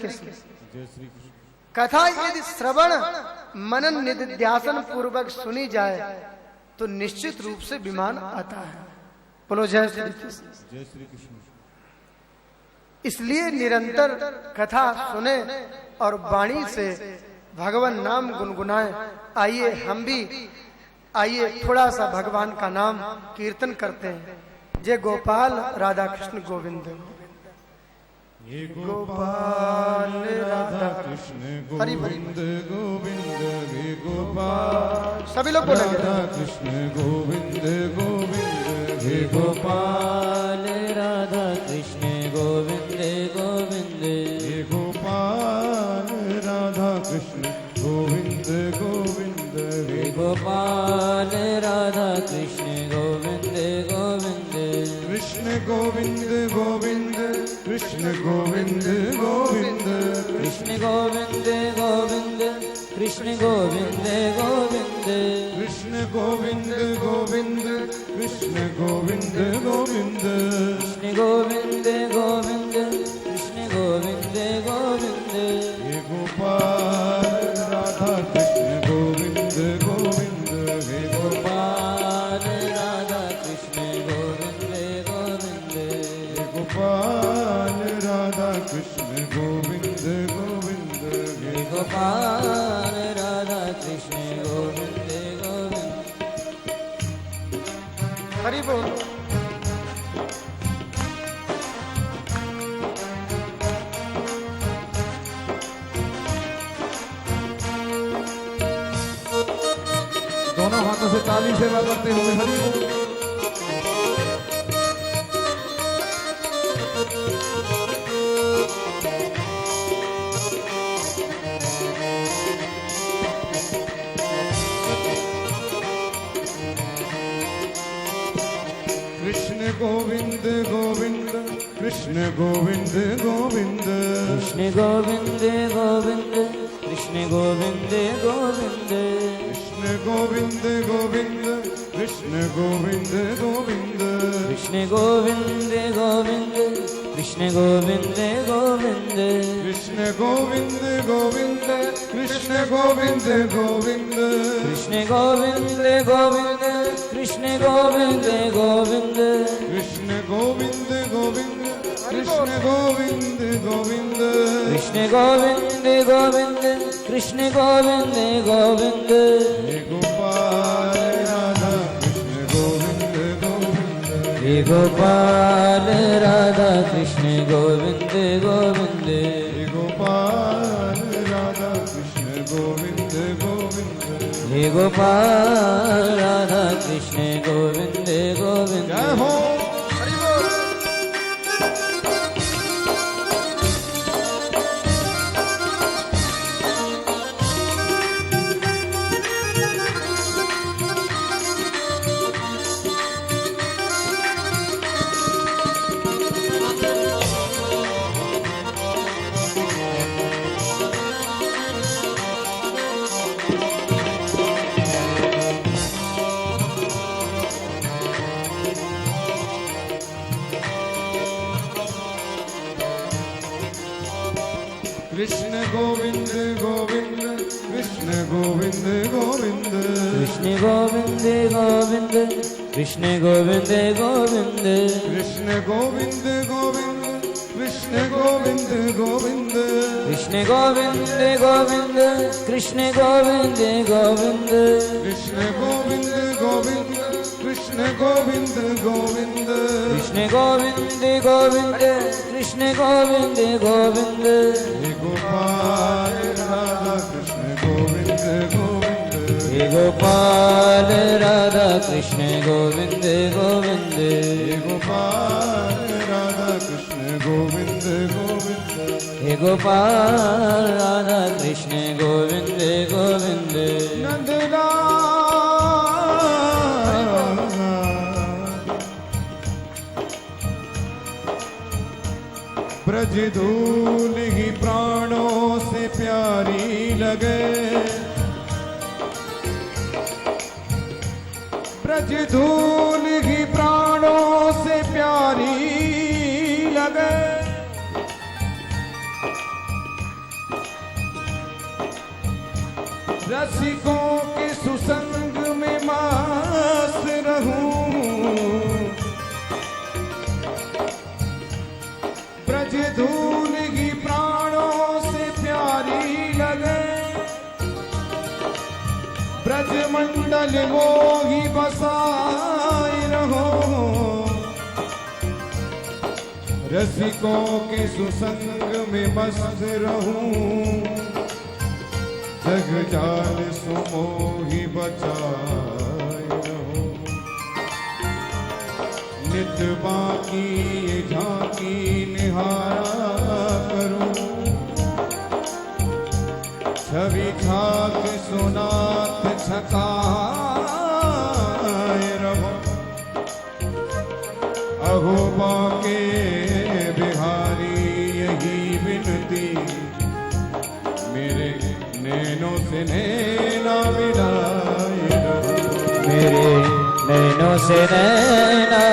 कृष्ण। कथा यदि श्रवण मनन निधिध्यासन पूर्वक सुनी जाए तो निश्चित रूप से विमान आता है। बोलो जय श्री कृष्ण। जय श्री कृष्ण। इसलिए निरंतर कथा सुने और वाणी से भगवान नाम गुनगुनाएं। आइए हम भी थोड़ा सा भगवान का नाम कीर्तन करते हैं। जय गोपाल राधा कृष्ण गोविंद। ये गोपाल राधा कृष्ण हरि गोविंद गोविंद, हे गोपाल सभी लोग बोलेंगे राधा कृष्ण गोविंद गोविंद, हे गोपाल राधा कृष्ण गोविंद गोविंद, हे गोपाल राधा कृष्ण गोविंद गोविंद, हे गोपाल राधा कृष्ण गोविंद गोविंद, कृष्ण गोविंद गोविंद, कृष्ण गोविंद गोविंद, कृष्ण गोविंद गोविंद, कृष्ण गोविंद गोविंद, कृष्ण गोविंद गोविंद, कृष्ण गोविंद गोविंद, कृष्ण गोविंद गोविंद, कृष्ण गोविंद गोविंद, हे गोपाल राधा कृष्ण गोविंद गोविंद, हे गोपाल राधा कृष्ण गोविंद गोविंद, हे गोपाल राधा कृष्ण गोविंद गोविंद, हे गोपाल राधा कृष्ण गोविंद गोविंद। हरि बोल। दोनों हाथों से ताली सेवा करते हुए हरि बोल। कृष्ण गोविंद गोविंद, कृष्ण गोविंद गोविंद, कृष्ण गोविंद गोविंद, कृष्ण गोविंद गोविंद, कृष्ण गोविंद गोविंद, कृष्ण गोविंद गोविंद, कृष्ण गोविंद गोविंद, कृष्ण गोविंद गोविंद, कृष्ण गोविंद गोविंद, कृष्ण गोविंद गोविंद, कृष्ण गोविंद गोविंद, कृष्ण गोविंद गोविंद, कृष्ण गोविंद गोविंद, कृष्ण गोविंद गोविंद, कृष्ण गोविंद गोविंद, कृष्ण गोविंद गोविंद, हे गोपाल राधा कृष्ण गोविंद गोविंद, हे गोपाल राधा कृष्ण गोविंद गोविंद, हे गोपाल राधा कृष्ण गोविंद गोविंद, हे गोपाल राधा कृष्ण गोविंद गोविंद। जय हो। हरि बोल। कृष्ण गोविंद गोविंद, कृष्ण गोविंद गोविंद, कृष्ण गोविंद गोविंद, कृष्ण गोविंद गोविंद, कृष्ण गोविंद गोविंद, कृष्ण गोविंद गोविंद, कृष्ण गोविंद गोविंद, कृष्ण गोविंद गोविंद, कृष्ण गोविंद गोविंद, कृष्ण गोविंद गोविंद, कृष्ण गोविंद गोविंद, कृष्ण गोविंद गोविंद, हे गोपाल राधा कृष्ण गोविंद गोविंद, हे गोपाल राधा कृष्ण गोविंद गोविंद, हे गोपाल राधा कृष्ण गोविंद गोविंद, हे गोपाल राधा कृष्ण गोविंद गोविंद, नंदलाल ब्रज धूल ही प्राणों से प्यारी लगे, ब्रज धूल ही प्राणों से प्यारी लगे, रसिकों के सुसंग में मस्त रहूं, ब्रज धूल ही प्राणों से प्यारी लगे, ब्रज मंडल मोही बसाए रहो, रसिकों के सुसंग में मस्त रहूं, जग जाल सुमोही बचाए रहो, नित बाकी ये झांकी निहारा करूं, छवि छाक सुनात छकाए रहो, अहो बाके बिहारी यही विनती, मेरे नैनों से नैना मिलाए रहो, मेरे नैनों से नैना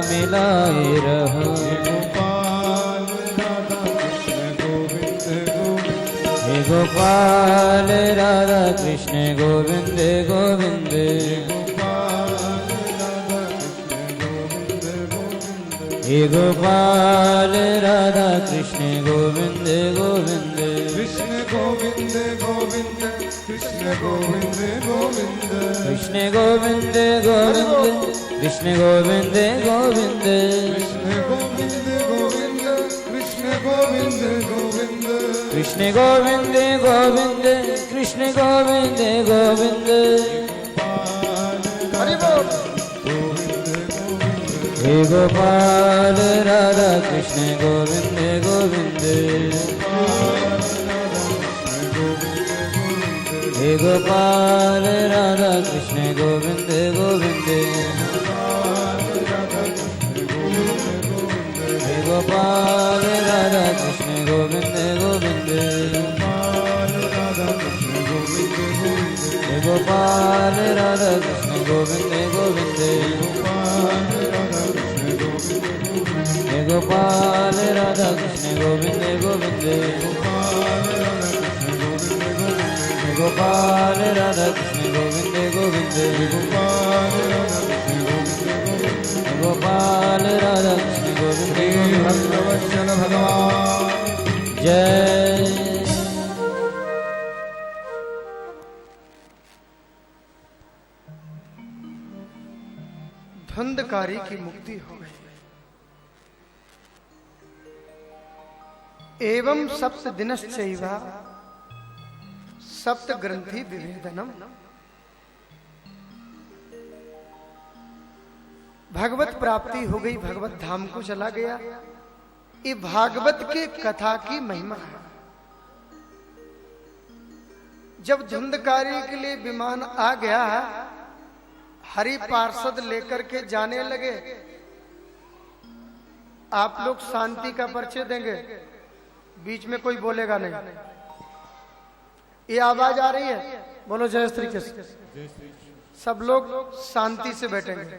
मिलाए रहो। हे गोपाल राधा कृष्ण गोविंद गोविंद, हे गोपाल राधा कृष्ण गोविंद गोविंद, कृष्ण गोविंद गोविंद, कृष्ण गोविंद गोविंद, कृष्ण गोविंद गोविंद, कृष्ण गोविंद गोविंद, कृष्ण गोविंद गोविंद, कृष्ण गोविंद गोविंद, कृष्ण गोविंद गोविंद, कृष्ण गोविंद गोविंद। हरि बोल। हे गोपाल राधा कृष्ण गोविंद गोविंद, हे गोपाल राधा कृष्ण गोविंद गोविंद, हे गोपाल राधा कृष्ण गोविंद गोविंद, हे गोपाल राधा कृष्ण गोविंद गोविंद, हे गोपाल राधा कृष्ण गोविंद गोविंद, हे गोपाल राधा कृष्ण गोविंद गोविंद, हे गोपाल राधा कृष्ण गोविंद भक्तवत्सल भगवान जय। धुंधकारी की मुक्ति हो गई। एवं सप्त दिनश्चैव सप्त ग्रंथि विभेदनम, भगवत प्राप्ति हो गई, भगवत धाम को चला गया। ये भागवत के कथा की महिमा है। जब धुंधकारी के लिए विमान आ गया, हरि पार्षद लेकर के जाने लगे। आप लोग शांति का परिचय देंगे, बीच में कोई बोलेगा नहीं। ये आवाज आ रही है, बोलो जय श्री कृष्ण। सब लोग शांति से बैठेंगे।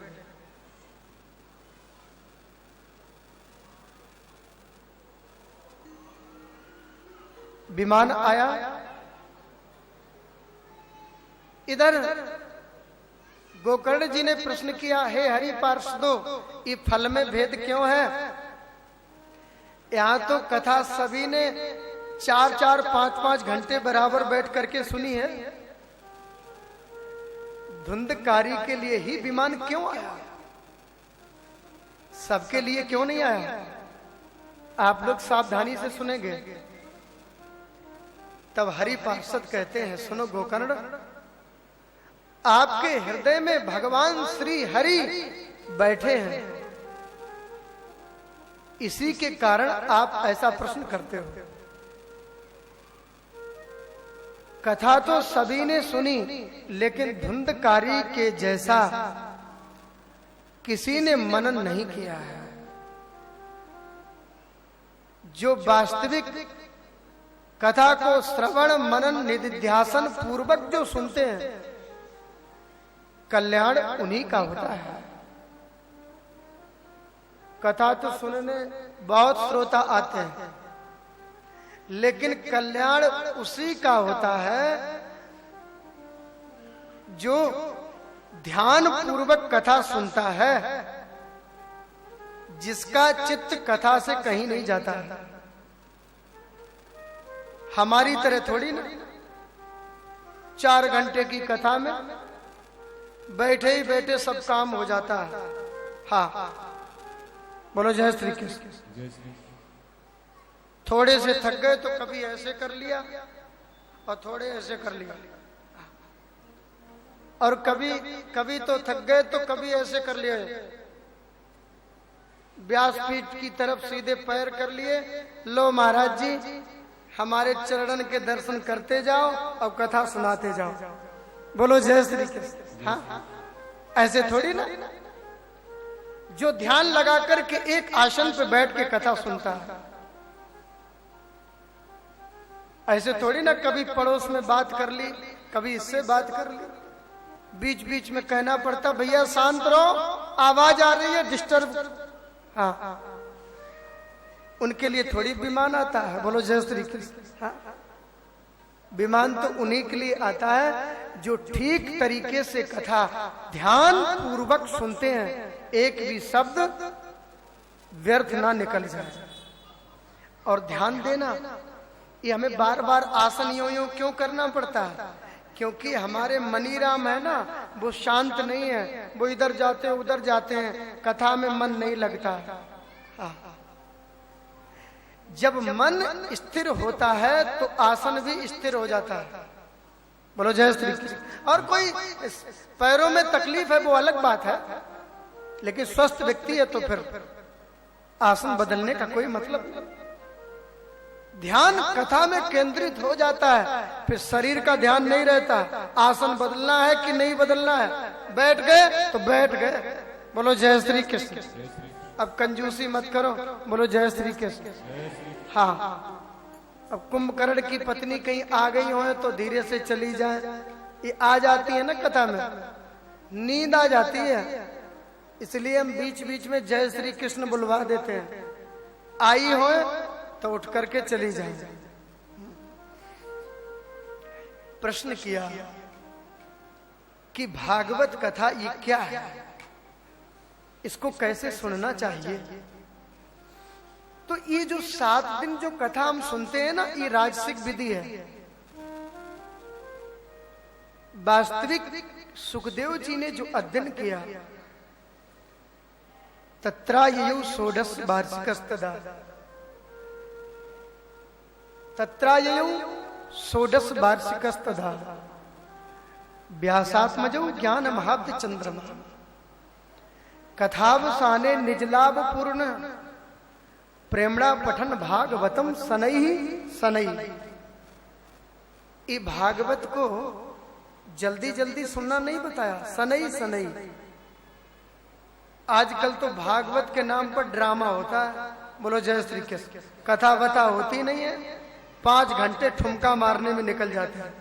विमान आया, इधर गोकर्ण जी ने प्रश्न किया, हे हरि पार्षदो, ये फल में भेद क्यों है? यहाँ तो कथा सभी ने 4-4, 5-5 घंटे बराबर बैठ करके सुनी है, धुंधकारी के लिए ही विमान क्यों आया? सबके लिए क्यों नहीं आया? आप लोग सावधानी से सुनेंगे। तब हरि पार्षद कहते हैं, सुनो गोकर्ण, आपके हृदय में भगवान श्री हरि बैठे हैं, इसी के कारण आप ऐसा प्रश्न करते हो। कथा तो सभी ने सुनी, लेकिन धुंधकारी के जैसा किसी ने मनन नहीं किया है। जो वास्तविक कथा को श्रवण मनन निधिध्यासन पूर्वक जो सुनते हैं, कल्याण उन्हीं का होता है। कथा तो सुनने बहुत श्रोता आते हैं, लेकिन कल्याण उसी का होता है जो ध्यान पूर्वक कथा सुनता है, जिसका चित्त कथा से कहीं नहीं जाता है। हमारी तरह थोड़ी ना 4 घंटे की कथा में बैठे ही बैठे सब काम हो जाता है। हाँ, बोलो जय श्री कृष्ण। थोड़े से थक गए तो कभी ऐसे कर लिया और थोड़े ऐसे कर लिया, और कभी तो थक गए तो कभी ऐसे कर लिए, व्यासपीठ की तरफ सीधे पैर कर लिए। लो महाराज जी, हमारे चरणन के दर्शन करते जाओ और कथा सुनाते जाओ। बोलो जय श्री कृष्ण। हाँ, ऐसे थोड़ी ना। जो ध्यान लगा करके एक आसन पे बैठ के कथा सुनता है, ऐसे थोड़ी ना कभी पड़ोस में बात कर ली, कभी इससे बात कर ली, बीच बीच में कहना पड़ता भैया शांत रहो, आवाज आ रही है, डिस्टर्ब। हाँ, उनके लिए थोड़ी विमान आता है। बोलो जय श्री कृष्ण। हाँ, विमान तो उन्हीं के लिए आता है जो ठीक तरीके से कथा ध्यान पूर्वक सुनते हैं, एक भी शब्द व्यर्थ ना निकल जाए। और ध्यान देना, ये हमें बार बार आसन यो क्यों करना पड़ता है? क्योंकि हमारे मनीराम है ना, वो शांत नहीं है, वो इधर जाते हैं उधर जाते हैं, कथा में मन नहीं लगता। हाँ, जब मन स्थिर होता है तो आसन भी स्थिर हो जाता है। बोलो जय श्री कृष्ण। और कोई पैरों में तकलीफ है वो अलग बात है, लेकिन स्वस्थ व्यक्ति है तो फिर आसन बदलने का कोई मतलब नहीं। ध्यान कथा में केंद्रित हो जाता है, फिर शरीर का ध्यान नहीं रहता, आसन बदलना है कि नहीं बदलना है, बैठ गए तो बैठ गए। बोलो जय श्री कृष्ण। अब कंजूसी मत करो, बोलो जय श्री कृष्ण। हाँ, अब कुंभकर्ण की पत्नी कहीं आ गई हो तो धीरे से चली जाए। ये आ जाती है ना कथा में, नींद आ जाती है, इसलिए हम बीच बीच में जय श्री कृष्ण बुलवा देते हैं। आई हो तो उठ करके चली जाए। प्रश्न किया कि भागवत कथा ये क्या है, इसको कैसे सुनना चाहिए? तो ये जो 7 दिन जो कथा हम सुनते हैं ना, ये राजसिक विधि है। वास्तविक सुखदेव जी ने जो अध्ययन किया, तत्राययौ षोडश वार्षिकस्तदा, तत्राययौ षोडश वार्षिकस्तदा व्यासात्मजौ ज्ञान महाब्द चंद्रमा कथावसाने निजलाभ पूर्ण प्रेमणा पठन भागवतम सनई सनई। ये भागवत को जल्दी जल्दी सुनना नहीं बताया, सनई सनई। आजकल तो भागवत के नाम पर ड्रामा होता है। बोलो जय श्री कृष्ण। कथा वथा होती नहीं है, 5 घंटे ठुमका मारने में निकल जाते हैं।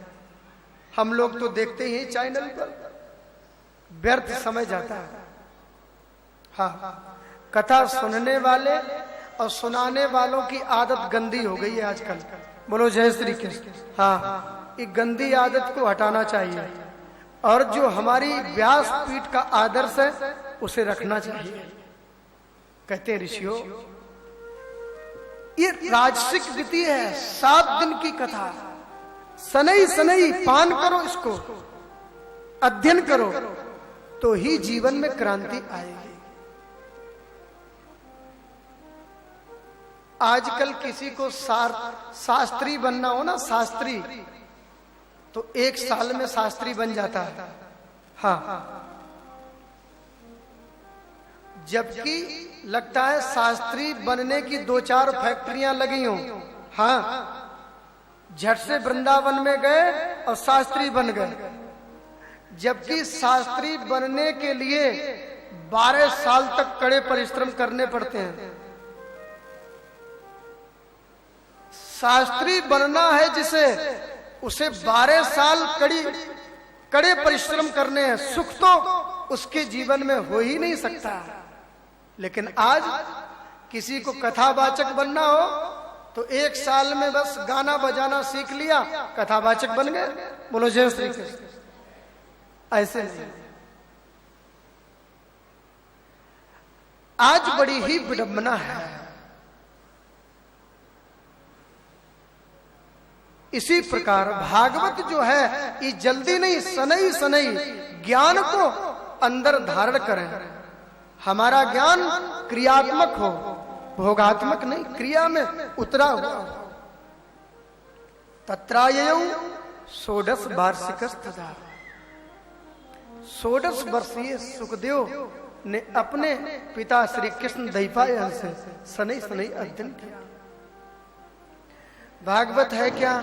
हम लोग तो देखते ही चैनल पर, व्यर्थ समय जाता है। हाँ, कथा सुनने वाले और सुनाने वालों की आदत गंदी हो गई है आजकल। बोलो जय श्री कृष्ण। हाँ, ये गंदी आदत को हटाना चाहिए, और जो हमारी व्यास पीठ का आदर्श है उसे रखना चाहिए। कहते हैं ऋषियों, ये राजसिक विधि है। 7 दिन की कथा, सनई सनई पान करो, इसको अध्ययन करो, तो ही जीवन में क्रांति आएगी। आजकल किसी को शास्त्री बनना हो ना, शास्त्री, तो 1 साल में शास्त्री बन जाता है। हाँ, जबकि लगता है शास्त्री बनने की 2-4 फैक्ट्रियां लगी हों। हाँ, झट से वृंदावन में गए और शास्त्री बन गए, जबकि शास्त्री बनने के लिए 12 साल तक कड़े परिश्रम करने पड़ते हैं। शास्त्री बनना है जिसे, उसे 12 साल कड़े परिश्रम करने हैं। सुख तो उसके जीवन में हो ही नहीं सकता। लेकिन आज किसी को कथावाचक बनना हो तो 1 साल में बस गाना बजाना सीख लिया, कथावाचक बन गए। बोलो जय श्री कृष्ण। ऐसे नहीं। आज बड़ी ही विडंबना है। इसी प्रकार भागवत जो है ये जल्दी नहीं, सनई सनई ज्ञान को अंदर धारण करें। हमारा ज्ञान क्रियात्मक हो, भोगात्मक नहीं, क्रिया में उतरा हुआ। तत्राययौ षोडश वार्षिकस्तथा। 16 वर्षीय सुखदेव ने अपने पिता श्री कृष्ण द्वैपायन से सनई सनई अध्ययन किया। भागवत है क्या?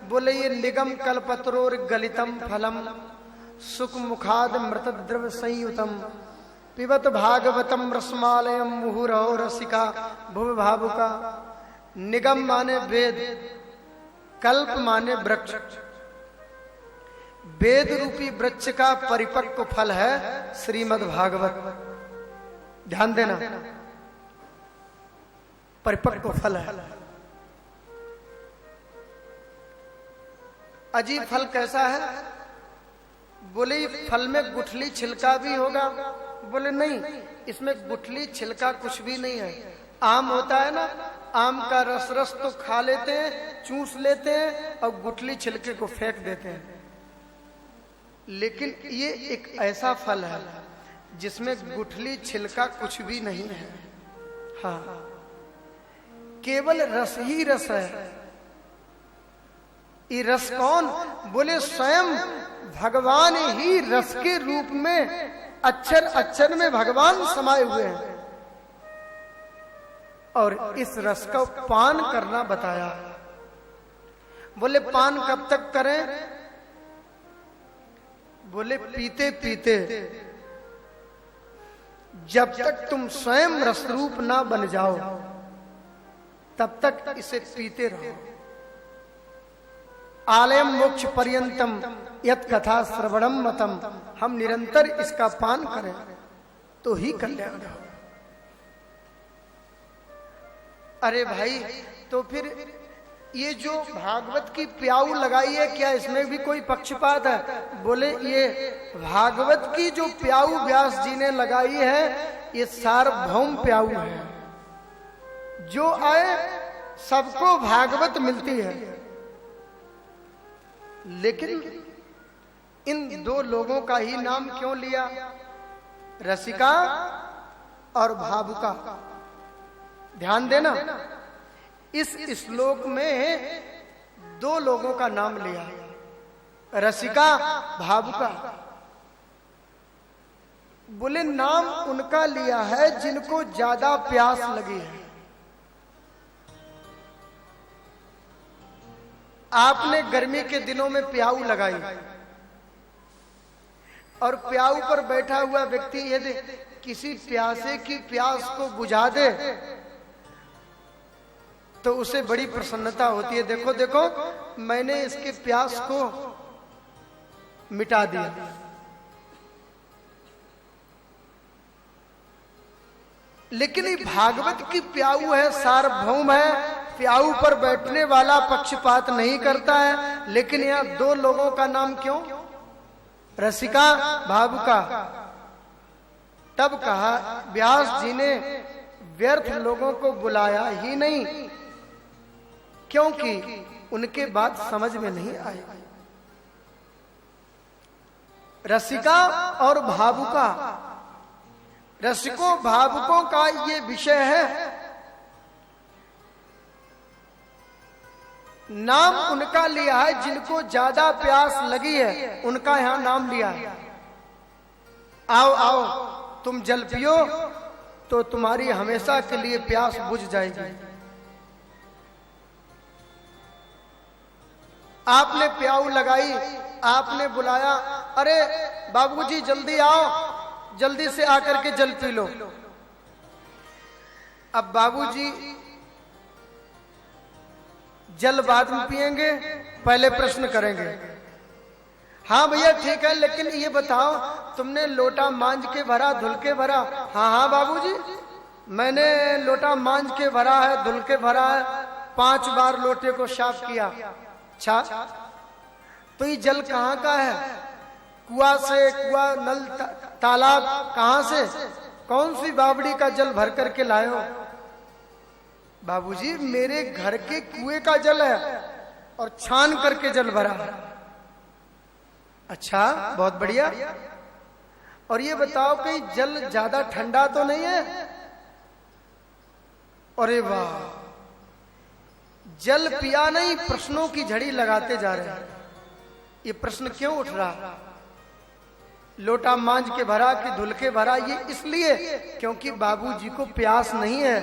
बोले ये निगम कल्पतरोर गलितम फलम सुख मुखाद मृत द्रव संयुतम पिबत भागवतम रसमालयम मुहुरहो रसिका भुव भावुका। निगम माने वेद, कल्प माने वृक्ष। वेद रूपी वृक्ष का परिपक्व फल है श्रीमद् भागवत। ध्यान देना, परिपक्व फल है। अजीब फल कैसा है? बोले फल में गुठली छिलका भी होगा। बोले नहीं, इसमें गुठली छिलका कुछ भी नहीं है। आम होता है ना, आम का रस रस तो खा लेते हैं, चूस लेते हैं और गुठली छिलके को फेंक देते हैं। लेकिन ये एक ऐसा फल है जिसमें गुठली छिलका कुछ भी नहीं है। हाँ, केवल रस ही रस है। ये रस कौन? बोले स्वयं भगवान ही रस के रूप में, अक्षर अक्षर में भगवान समाये हुए हैं। और इस रस का पान करना बताया। बोले पान कब तक करें? बोले पीते पीते, जब तक तुम स्वयं रसरूप ना बन जाओ तब तक इसे पीते रहो। आलयम मोक्ष पर्यंतम यत कथा श्रवणम मतम। हम निरंतर इसका पान करें तो ही कल्याण हो। अरे भाई, तो फिर ये जो भागवत की प्याऊ लगाई है, क्या इसमें भी कोई पक्षपात है? बोले ये भागवत की जो प्याऊ व्यास जी ने लगाई है, ये सार्वभौम प्याऊ है। जो आए सबको भागवत मिलती है। लेकिन इन दो लोगों का ही नाम क्यों लिया? रसिका और भावुका। ध्यान देना, इस श्लोक में दो लोगों का नाम लिया, रसिका, भावुका। बोले नाम उनका लिया है जिनको ज्यादा प्यास लगी है। आपने गर्मी के दिनों में प्याऊ लगाई और प्याऊ पर बैठा हुआ व्यक्ति यदि किसी प्यासे की प्यास को बुझा दे तो उसे बड़ी प्रसन्नता होती है। देखो देखो, मैंने इसके प्यास को मिटा दिया। लेकिन ये भागवत की प्याऊ है, सार्वभौम है, प्याऊ पर बैठने वाला पक्षपात नहीं करता है। लेकिन यहाँ दो लोगों का नाम क्यों? रसिका, भावुका। तब कहा व्यास जी ने व्यर्थ लोगों को बुलाया ही नहीं, क्योंकि उनके बात समझ में नहीं आई। रसिका और भावुका, रसिकों भावुकों का ये विषय है। नाम उनका लिया है जिनको ज्यादा प्यास लगी है, उनका यहां नाम लिया है। आओ आओ, तुम जल पियो तो तुम्हारी हमेशा के लिए प्यास बुझ जाएगी। आपने प्याऊ लगाई, आपने बुलाया, अरे बाबूजी जल्दी आओ, जल्दी से आकर के जल पी लो। अब बाबूजी जल बाद में पिएंगे, पहले प्रश्न करेंगे। हाँ भैया ठीक है, लेकिन ये बताओ तुमने लोटा मांझ के भरा, धुल के भरा? हाँ हाँ बाबूजी, मैंने लोटा मांझ के भरा है, धुल के भरा है, 5 बार लोटे को साफ किया। अच्छा, तो ये जल कहाँ का है? कुआ नल तालाब कहां से, कौन सी बावड़ी का जल भर करके लाए हो? बाबूजी मेरे घर के कुएं का जल है और छान करके जल भरा है। अच्छा बहुत बढ़िया। और ये बताओ कहीं जल ज्यादा ठंडा तो नहीं है? अरे वाह, जल पिया नहीं, प्रश्नों की झड़ी लगाते जा रहे हैं। ये प्रश्न क्यों उठ रहा? लोटा मांझ के भरा कि धुल के भरा? ये इसलिए क्योंकि बाबूजी को प्यास नहीं है,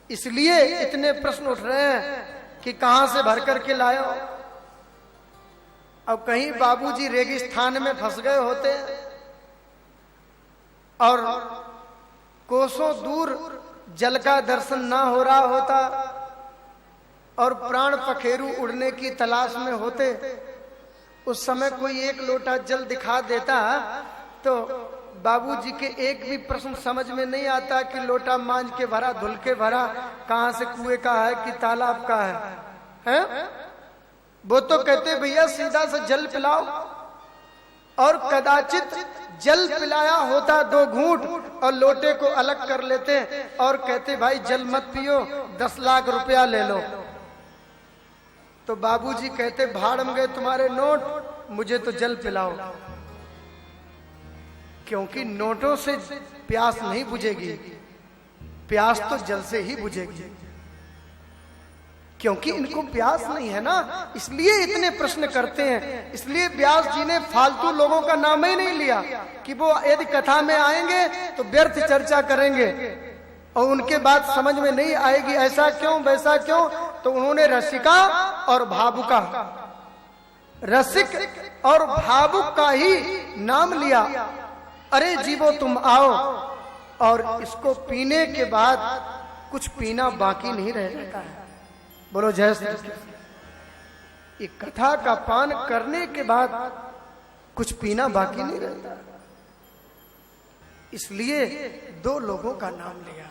इसलिए इतने प्रश्न उठ रहे हैं कि कहां से भर करके लाए हो। अब कहीं बाबूजी रेगिस्तान में फंस गए होते और कोसों दूर जल का दर्शन ना हो रहा होता और प्राण पखेरु उड़ने की तलाश में होते, उस समय कोई एक लोटा जल दिखा देता तो बाबूजी के एक भी प्रश्न समझ में नहीं आता कि लोटा मांझ के भरा धुल के भरा कहां से, कुएं का है कि तालाब का है? वो तो कहते भैया सीधा से जल पिलाओ। और कदाचित जल पिलाया होता 2 घूंट और लोटे को अलग कर लेते और कहते भाई जल मत पियो, 10 लाख रुपया ले लो। तो बाबूजी कहते भाड़ में गए तुम्हारे नोट, मुझे तो जल पिलाओ। क्योंकि नोटों से प्यास नहीं बुझेगी, प्यास तो जल से ही बुझेगी। क्योंकि इनको प्यास नहीं है ना, इसलिए इतने प्रश्न करते हैं। इसलिए व्यास जी ने फालतू लोगों का नाम ही नहीं लिया कि वो यदि कथा में आएंगे तो व्यर्थ चर्चा करेंगे और उनके बात समझ में नहीं आएगी, ऐसा क्यों वैसा क्यों। तो उन्होंने रसिका और भावुका, रसिक और भावुक का ही नाम लिया। अरे जीवो तुम आओ, और इसको पीने के बाद कुछ पीना बाकी नहीं रह जाता है। बोलो जय श्री कृष्ण। ये कथा का पान करने के बाद कुछ पीना बाकी नहीं रहता, इसलिए 2 लोगों का नाम लिया।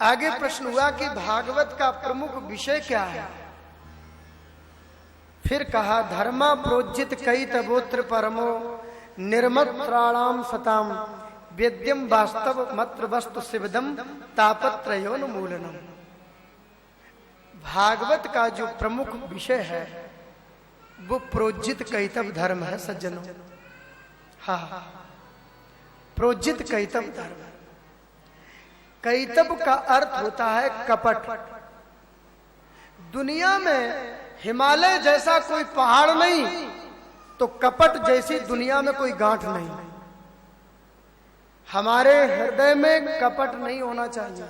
आगे प्रश्न हुआ कि भागवत का प्रमुख विषय क्या है? फिर कहा धर्मा प्रोज्जित कई तबोत्र परमो निर्मत्राणाम सताम वेद्यम वास्तव मत्र वस्तु शिवदम तापत्रयोन्मूलनम। भागवत का जो प्रमुख विषय है वो प्रोज्जित कैतव धर्म है सज्जनों। हाँ, प्रोज्जित कैतव धर्म। कैतव का अर्थ होता है कपट। दुनिया में हिमालय जैसा कोई पहाड़ नहीं तो कपट जैसी दुनिया में कोई गांठ नहीं। हमारे हृदय में कपट नहीं होना चाहिए,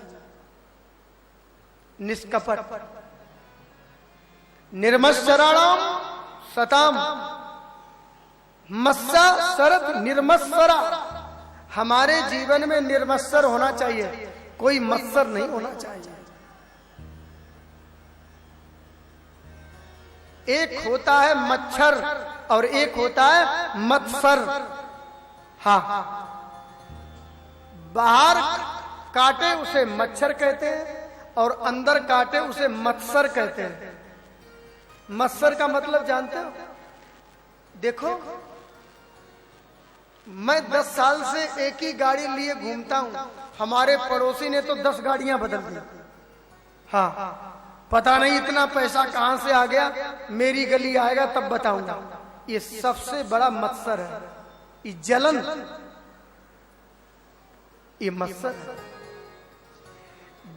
निष्कपट। निर्मत्सराणाम सताम मत्सा शरद निर्मत्सरा। हमारे जीवन में निर्मत्सर होना चाहिए, कोई मत्सर नहीं होना चाहिए। एक होता है मच्छर और एक होता है मत्सर। हाँ, बाहर काटे उसे मच्छर कहते हैं और अंदर काटे उसे मत्सर कहते हैं। मत्सर का मतलब जानते हो? देखो, मैं 10 साल से एक ही गाड़ी लिए घूमता हूं, हमारे पड़ोसी ने तो 10 गाड़ियां बदल दी। हाँ, पता नहीं इतना पैसा कहां से आ गया, मेरी गली आएगा तब बताऊंगा। ये सबसे बड़ा मत्सर है, ये जलन, ये मत्सर।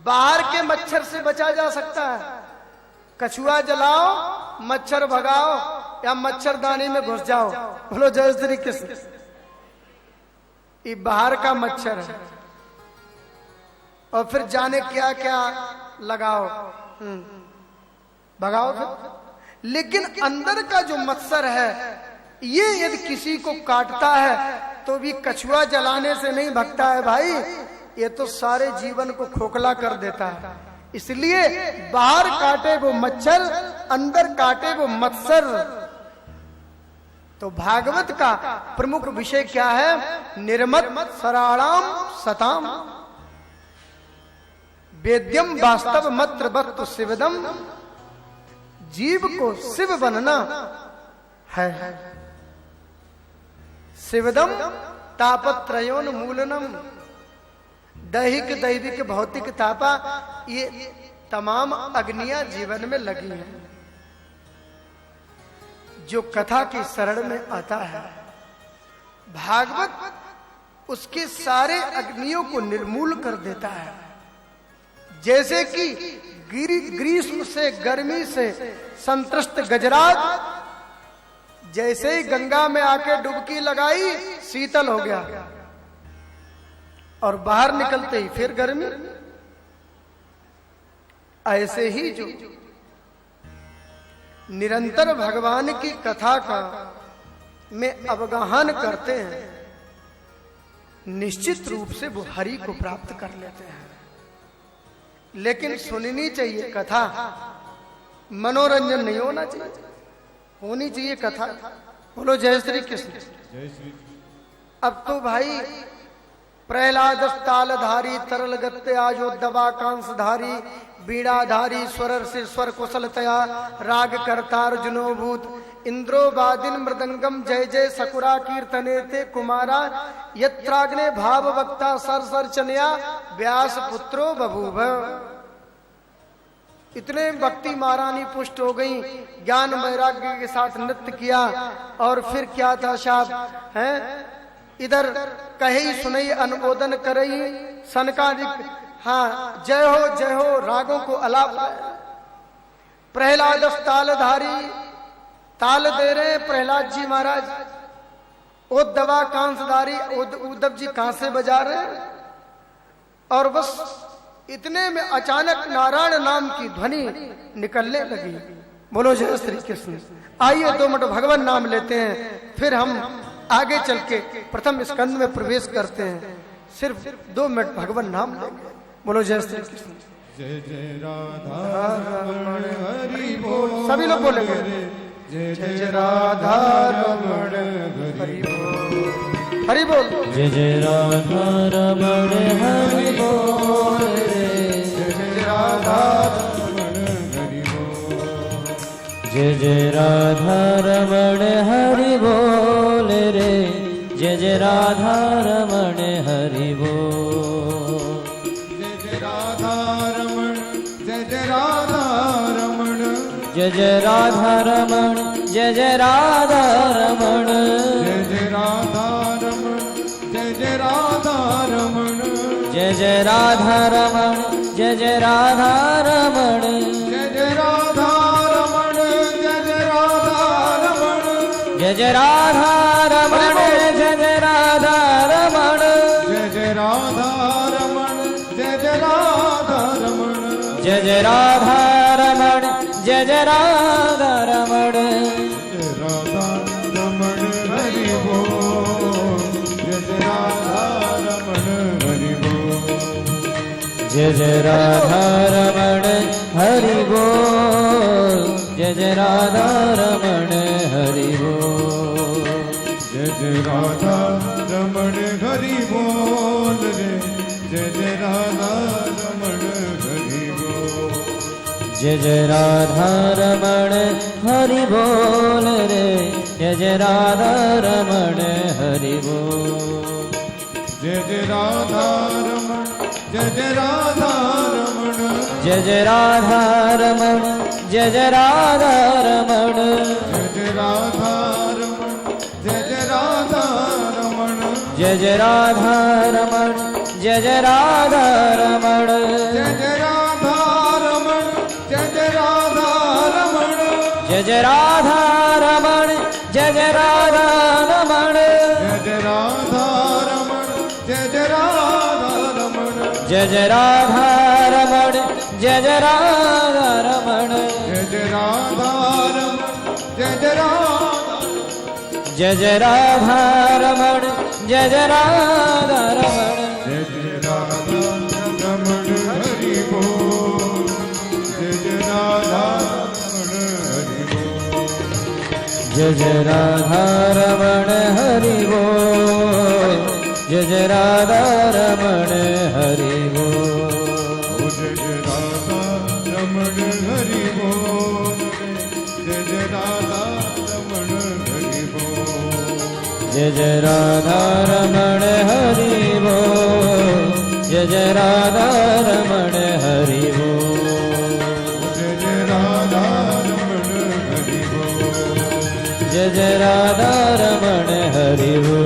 बाहर के मच्छर से बचा जा सकता है, कछुआ जलाओ, मच्छर भगाओ या मच्छरदानी में घुस जाओ। बोलो जय श्री कृष्ण। ये बाहर का मच्छर है और फिर जाने क्या क्या लगाओ, भगाओ फिर। लेकिन अंदर का जो मत्सर है, ये यदि किसी को काटता है तो भी कछुआ जलाने से नहीं भगता है भाई, ये तो सारे जीवन को खोखला कर देता है। इसलिए बाहर काटे वो मच्छर, अंदर काटे वो मत्सर। तो भागवत का प्रमुख विषय क्या है? निर्मत्सराणाम सताम वेद्यम वास्तव मत्र वस्तु शिवदम। जीव को शिव बनना है। शिवदम तापत्रयोन्मूलनम, दैहिक दैविक भौतिक तापा, ये तमाम अग्नियां जीवन में लगी हैं। जो कथा की शरण में आता है, भागवत उसके सारे अग्नियों को निर्मूल कर देता है। जैसे कि ग्रीष्म से, गर्मी से संत्रस्त गजराज जैसे ही गंगा में आके डुबकी लगाई, शीतल हो गया और बाहर निकलते ही फिर गर्मी। ऐसे ही जो निरंतर भगवान की कथा का में अवगाहन करते हैं, निश्चित रूप से वो हरि को प्राप्त कर लेते हैं। लेकिन सुननी चाहिए कथा, मनोरंजन नहीं होना चाहिए, होनी चाहिए कथा। बोलो जय श्री कृष्ण। जय श्री अब तो भाई प्रहलाद तालधारी, तरल गत्ते आजोदवा कांसधारी, बीड़ाधारी, स्वरर से स्वर कुशलतया, राग कर्तार्जुनोभूत, इंद्रो वादिन मृदंगम, जय जय सकुरा कीर्तने ते कुमारा, यत्राग्ने भाव वक्ता सर सर चनया, व्यास पुत्रो बभूव। इतने भक्ति महारानी पुष्ट हो गई, ज्ञान वैराग्य के साथ नृत्य किया। और फिर क्या था साहब, हैं इधर कहे सुनई अनुमोदन करई, सनकादिक, हाँ जय हो रागों को अलाप। प्रहलाद तालधारी, ताल दे रहे प्रहलाद जी महाराज। उद्धवा कांसधारी, उद्धव जी कांसे बजा रहे हैं। और बस इतने में अचानक नारायण नाम की ध्वनि निकलने लगी। बोलो जय श्री कृष्ण। आइए 2 मिनट भगवान नाम लेते हैं, फिर हम आगे चल के प्रथम स्कंद में प्रवेश करते हैं। सिर्फ 2 मिनट भगवान नाम लेंगे। बोलो जय श्री कृष्ण। जय जय राधा रमण हरि बोल। सभी लोग बोलेंगे जय जय राधा रमण हरि बोल। हरि बोल। जय जय राधा रमण हरि बोल रे, जय जय राधा रमण हरि बोल। जय जय राधा रमण हरि बोल रे, जय जय राधा रमण हरि बोल। जय जय राधा रमण, जय जय राधा रमण, जय जय राधा रमण, जय जय राधा रमण, जय जय राधा रमण, जय जय राधा रमण, जय जय राधा रमण, जय जय राधा रमण, जय जय राधा रमण, जय जय राधा रमण, जय जय राधा रमण, जय जय राधा रमण, जय जय राधा रमण, जय जय राधा रमण, जय जय राधा रमण, जय जय राधा रमण, जय राधा रमण हरि बोल। जय जय राधा रमण हरि बोल। जय जय राधा रमण हरि बोल, जय जय राधा रमण हरि बोल। जय जय राधा रमण हरि बोल रे, जय जय राधा रमण हरि बोल। जय जय राधा रमण हरि बोल रे, जय जय राधा रमण हरि बोल। जय जय राधा रमण, जय जय राधा रमण, जय जय राधा रमण, जय जय राधा रमण, जय जय राधा रमण, जय जय राधा रमण, जय जय राधा रमण, जय जय राधा रमण, जय जय राधा रमण, जय जय राधा रमण, जय जय राधा रमण, जय जय राधा रमण, जय जय राधा रमण, जय जय राधा रमण, जय जय राधा रमण, जय जय राधा रमण, जय जय राधा रमण, जय जय राधा, जय जय राधा रमण, जय जय राधा रमण, जय जय राधा रमण हरि बोल। जय जय राधा रमण हरि बोल। जय जय राधा रमण हरि बोल, जय जय राधा रमण हरि बोल। जय जय राधा रमण हरि बोल। जय जय राधा रमण हरि बोल। जय जय राधा रमण हरि बोल जय जय राधा रमण हरि बोल जय जय राधा रमण हरि बोल जय जय राधा रमण हरि बोल